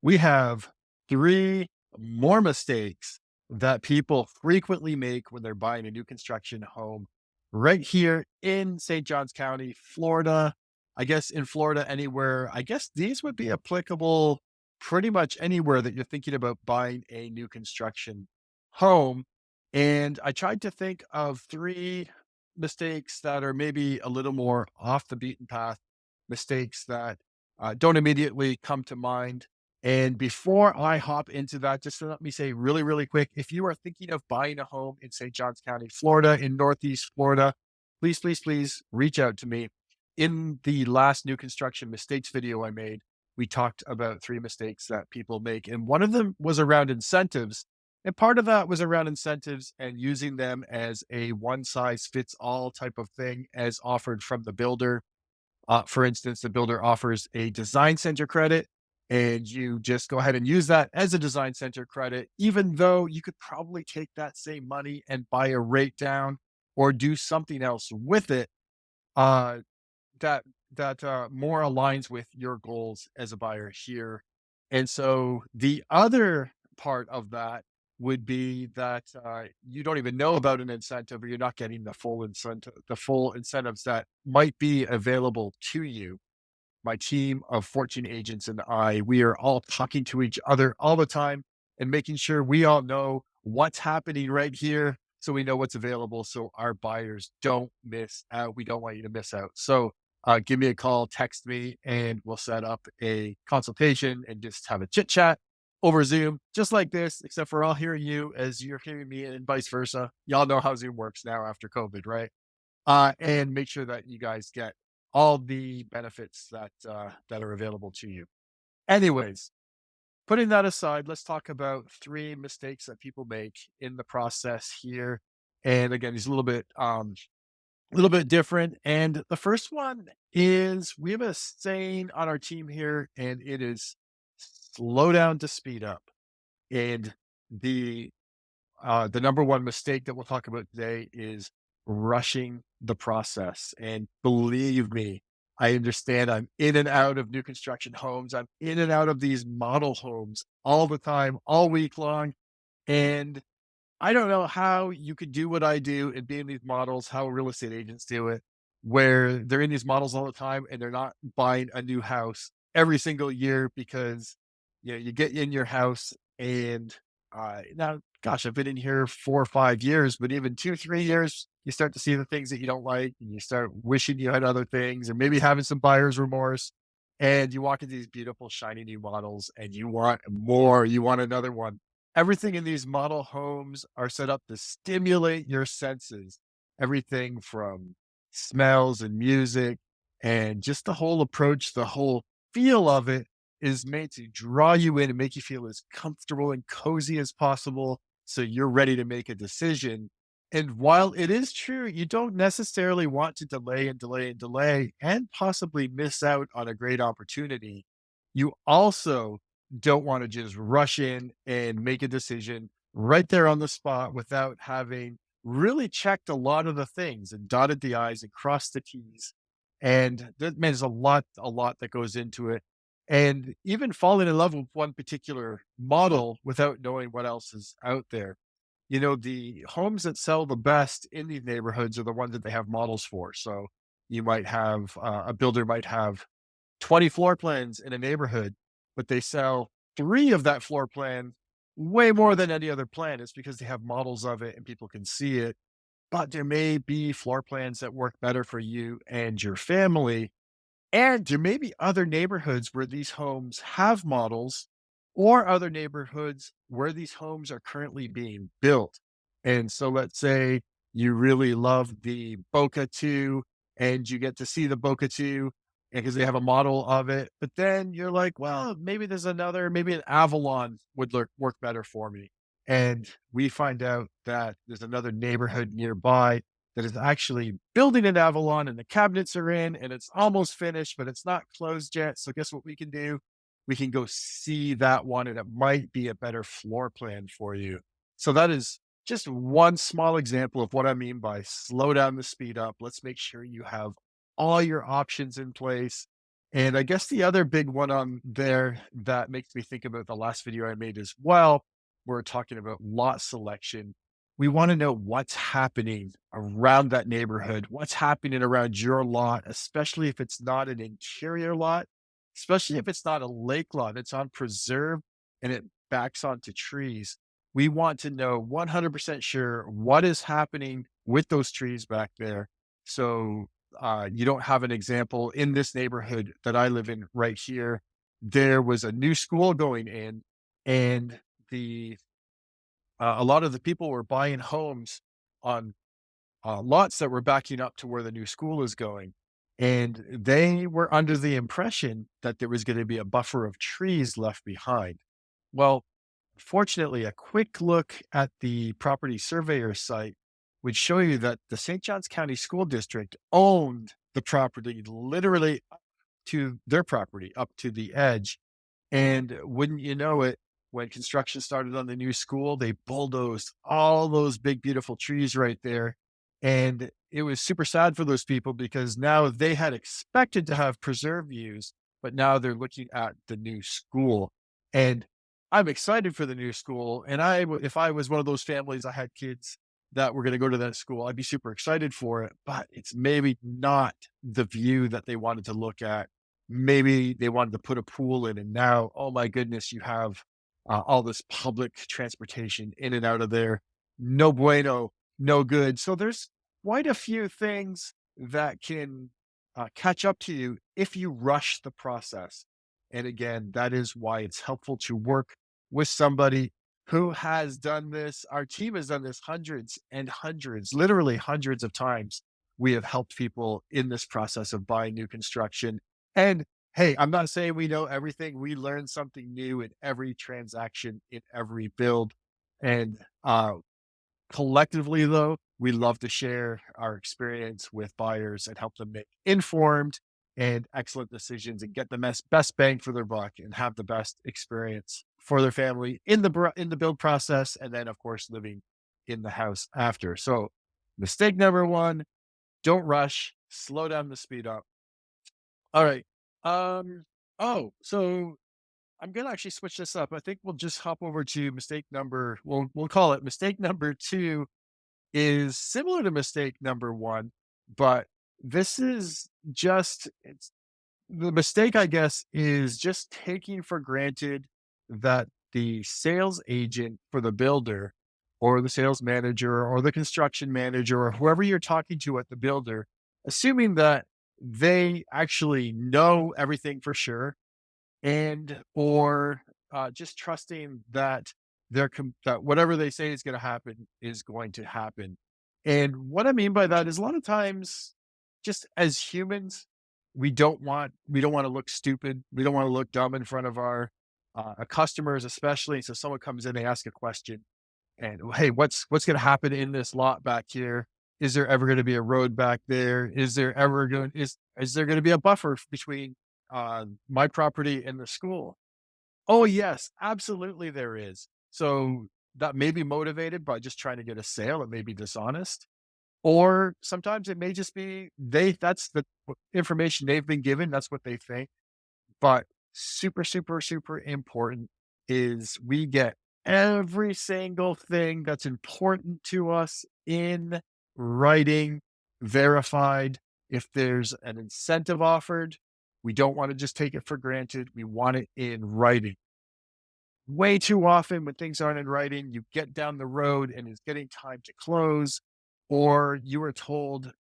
we have three more mistakes that people frequently make when they're buying a new construction home right here in St. Johns County, Florida. I guess in Florida, anywhere, I guess these would be applicable pretty much anywhere that you're thinking about buying a new construction home. And I tried to think of three mistakes that are maybe a little more off the beaten path, mistakes that don't immediately come to mind. And before I hop into that, just let me say really, really quick, if you are thinking of buying a home in St. Johns County, Florida, in Northeast Florida, please, please, please reach out to me. In the last new construction mistakes video I made, we talked about three mistakes that people make. And one of them was around incentives. And part of that was around incentives and using them as a one size fits all type of thing as offered from the builder. For instance, the builder offers a design center credit, and you just go ahead and use that as a design center credit, even though you could probably take that same money and buy a rate down or do something else with it uh, that more aligns with your goals as a buyer here. And so the other part of that would be that you don't even know about an incentive or you're not getting the full incentives that might be available to you. My team of 14 agents and I, we are all talking to each other all the time and making sure we all know what's happening right here so we know what's available so our buyers don't miss out. We don't want you to miss out. So give me a call, text me, and we'll set up a consultation and just have a chit chat over Zoom, just like this, except for I'll hear you as you're hearing me and vice versa. Y'all know how Zoom works now after COVID, right? And make sure that you guys get all the benefits that are available to you. Anyways, putting that aside, let's talk about three mistakes that people make in the process here. And again, he's a little bit different. And the first one is we have a saying on our team here, and it is slow down to speed up. And the the number one mistake that we'll talk about today is rushing the process. And believe me, I understand I'm in and out of new construction homes. I'm in and out of these model homes all the time, all week long. And I don't know how you could do what I do and be in these models, how real estate agents do it, where they're in these models all the time and they're not buying a new house every single year because you get in your house and now, gosh, I've been in here 4 or 5 years, but even 2, 3 years, you start to see the things that you don't like and you start wishing you had other things or maybe having some buyer's remorse. And you walk into these beautiful, shiny new models and you want more, you want another one. Everything in these model homes are set up to stimulate your senses. Everything from smells and music and just the whole approach, the whole feel of it is made to draw you in and make you feel as comfortable and cozy as possible so you're ready to make a decision. And while it is true, you don't necessarily want to delay and delay and delay and possibly miss out on a great opportunity. You also don't want to just rush in and make a decision right there on the spot without having really checked a lot of the things and dotted the I's and crossed the T's. And man, there's a lot that goes into it. And even falling in love with one particular model without knowing what else is out there. You know, the homes that sell the best in these neighborhoods are the ones that they have models for. So you might have a builder might have 20 floor plans in a neighborhood, but they sell three of that floor plan way more than any other plan. It's because they have models of it and people can see it. But there may be floor plans that work better for you and your family. And there may be other neighborhoods where these homes have models or other neighborhoods where these homes are currently being built. And so let's say you really love the Boca 2 and you get to see the Boca 2 because they have a model of it. But then you're like, well, maybe there's another, maybe an Avalon would work better for me. And we find out that there's another neighborhood nearby that is actually building an Avalon and the cabinets are in and it's almost finished, but it's not closed yet. So guess what we can do? We can go see that one and it might be a better floor plan for you. So that is just one small example of what I mean by slow down the speed up. Let's make sure you have all your options in place. And I guess the other big one on there that makes me think about the last video I made as well, we're talking about lot selection. We want to know what's happening around that neighborhood, what's happening around your lot, especially if it's not an interior lot, especially if it's not a lake lot, it's on preserve and it backs onto trees. We want to know 100% sure what is happening with those trees back there. So you don't have an example in this neighborhood that I live in right here. There was a new school going in, and the a lot of the people were buying homes on lots that were backing up to where the new school is going. And they were under the impression that there was going to be a buffer of trees left behind. Well, fortunately, a quick look at the property surveyor site would show you that the St. Johns County School District owned the property literally up to their property, up to the edge. And wouldn't you know it, when construction started on the new school, they bulldozed all those big, beautiful trees right there. And it was super sad for those people because now they had expected to have preserve views, but now they're looking at the new school. And I'm excited for the new school. And if I was one of those families, I had kids that were going to go to that school, I'd be super excited for it, but it's maybe not the view that they wanted to look at. Maybe they wanted to put a pool in, and now, oh my goodness, you have all this public transportation in and out of there. No bueno, no good. So there's quite a few things that can catch up to you if you rush the process. And again, that is why it's helpful to work with somebody who has done this. Our team has done this hundreds and hundreds, literally hundreds of times. We have helped people in this process of buying new construction. And hey, I'm not saying we know everything. We learn something new in every transaction, in every build. And collectively, though, we love to share our experience with buyers and help them make informed and excellent decisions and get the best bang for their buck and have the best experience for their family in in the build process, and then of course living in the house after. So, mistake number one: don't rush, slow down the speed up. All right. Um. Oh, so I'm gonna actually switch this up. I think we'll just hop over to mistake number. We'll call it mistake number two is similar to mistake number one, but this is just it's the mistake, I guess, is just taking for granted that the sales agent for the builder or the sales manager or the construction manager or whoever you're talking to at the builder, assuming that they actually know everything for sure and or just trusting that that whatever they say is going to happen is going to happen. And what I mean by that is a lot of times, just as humans, we don't want to look stupid. We don't want to look dumb in front of our customers, especially. So someone comes in, they ask a question, and hey, what's going to happen in this lot back here? Is there ever going to be a road back there? Is there going to be a buffer between my property and the school? Oh yes, absolutely there is. So that may be motivated by just trying to get a sale. It may be dishonest, or sometimes it may just be that's the information they've been given. That's what they think. But super, super, super important is we get every single thing that's important to us in writing, verified. If there's an incentive offered, we don't want to just take it for granted. We want it in writing. Way too often when things aren't in writing, you get down the road and it's getting time to close, or you are told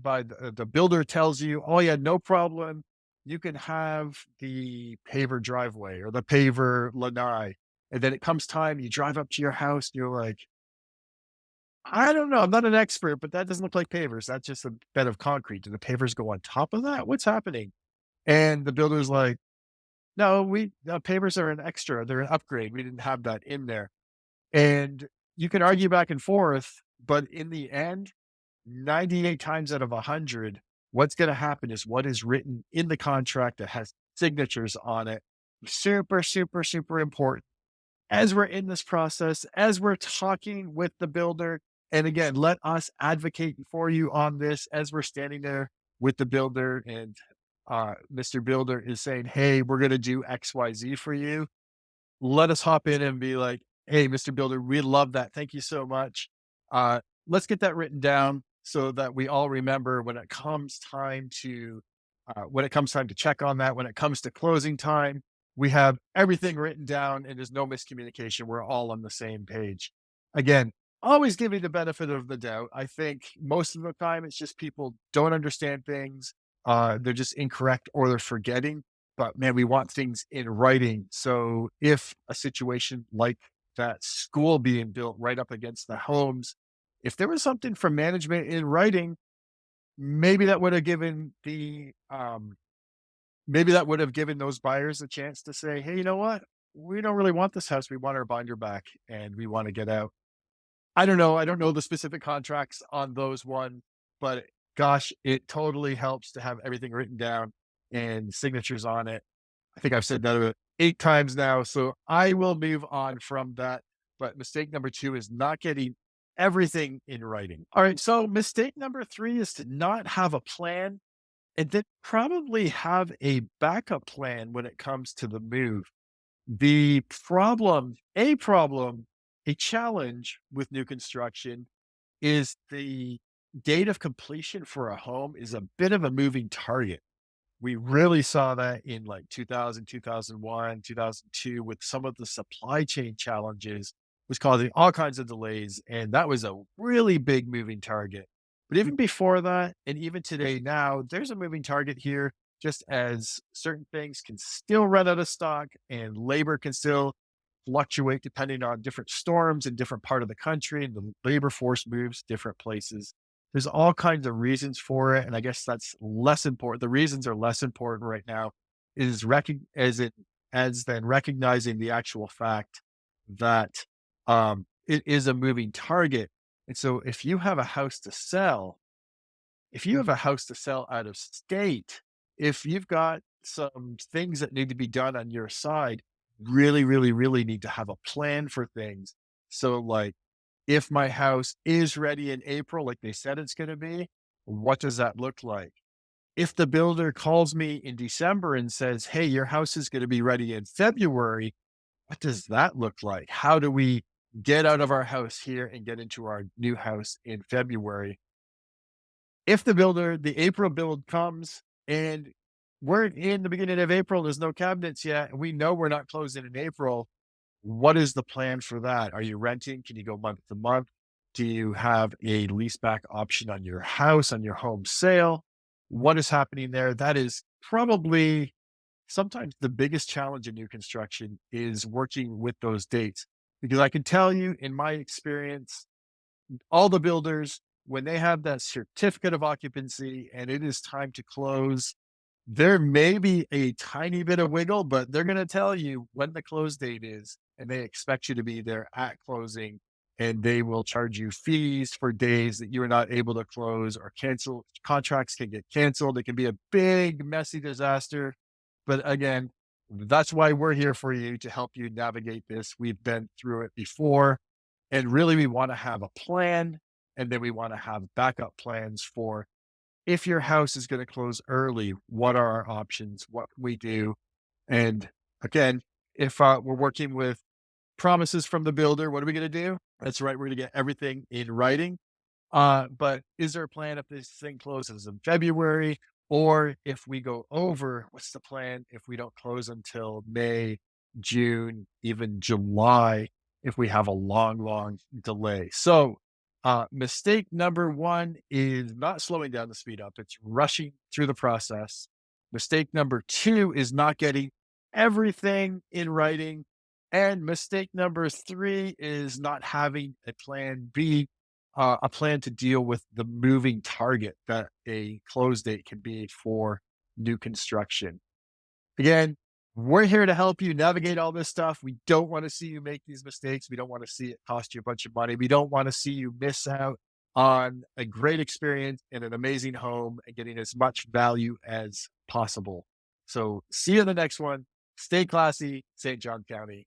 by the builder tells you, oh yeah, no problem. You can have the paver driveway or the paver lanai. And then it comes time, you drive up to your house, and you're like, I don't know. I'm not an expert, but that doesn't look like pavers. That's just a bed of concrete. Do the pavers go on top of that? What's happening? And the builder's like, no, pavers are an extra. They're an upgrade. We didn't have that in there. And you can argue back and forth, but in the end, 98 times out of 100, what's going to happen is what is written in the contract that has signatures on it. Super, super, super important as we're in this process, as we're talking with the builder. And again, let us advocate for you on this as we're standing there with the builder. And Mr. Builder is saying, hey, we're going to do XYZ for you. Let us hop in and be like, "Hey, Mr. Builder, we love that. Thank you so much. Uh, let's get that written down so that we all remember when it comes time to check on that, when it comes to closing time, we have everything written down and there's no miscommunication. We're all on the same page." Again, always giving the benefit of the doubt. I think most of the time it's just people don't understand things. They're just incorrect or they're forgetting, but man, we want things in writing. So if a situation like that school being built right up against the homes, if there was something from management in writing, maybe that would have given maybe that would have given those buyers a chance to say, hey, you know what? We don't really want this house. We want our binder back and we want to get out. I don't know. I don't know the specific contracts on those one, but gosh, it totally helps to have everything written down and signatures on it. I think I've said that about 8 times now, so I will move on from that. But mistake number 2 is not getting everything in writing. All right, so mistake number 3 is to not have a plan and then probably have a backup plan when it comes to the move. The problem, a challenge with new construction is the date of completion for a home is a bit of a moving target. We really saw that in like 2000, 2001, 2002 with some of the supply chain challenges was causing all kinds of delays. And that was a really big moving target. But even before that, and even today now, there's a moving target here, just as certain things can still run out of stock and labor can still fluctuate depending on different storms in different part of the country and the labor force moves different places. There's all kinds of reasons for it, and I guess that's less important. The reasons are less important right now is as than recognizing the actual fact that it is a moving target. And so if you have a house to sell out of state, if you've got some things that need to be done on your side, really, really, really need to have a plan for things. So like if my house is ready in April, like they said it's going to be, what does that look like? If the builder calls me in December and says, hey, your house is going to be ready in February, what does that look like? How do we get out of our house here and get into our new house in February? If the April build comes and we're in the beginning of April, there's no cabinets yet, and we know we're not closing in April, what is the plan for that? Are you renting? Can you go month to month? Do you have a lease back option on your house, on your home sale? What is happening there? That is probably sometimes the biggest challenge in new construction is working with those dates. Because I can tell you in my experience, all the builders, when they have that certificate of occupancy and it is time to close, there may be a tiny bit of wiggle, but they're going to tell you when the close date is, and they expect you to be there at closing, and they will charge you fees for days that you are not able to close or cancel. Contracts can get canceled. It can be a big, messy disaster. But again, that's why we're here for you to help you navigate this. We've been through it before, and really, we want to have a plan, and then we want to have backup plans for if your house is going to close early, what are our options? What can we do? And again, if we're working with promises from the builder, what are we going to do? That's right. We're going to get everything in writing. But is there a plan if this thing closes in February? Or if we go over, what's the plan if we don't close until May, June, even July, if we have a long, long delay? So, mistake number 1 is not slowing down the speed up, it's rushing through the process. Mistake number 2 is not getting everything in writing. And mistake number 3 is not having a plan B, a plan to deal with the moving target that a close date can be for new construction. Again, we're here to help you navigate all this stuff. We don't want to see you make these mistakes. We don't want to see it cost you a bunch of money. We don't want to see you miss out on a great experience in an amazing home and getting as much value as possible. So see you in the next one. Stay classy, St. John County.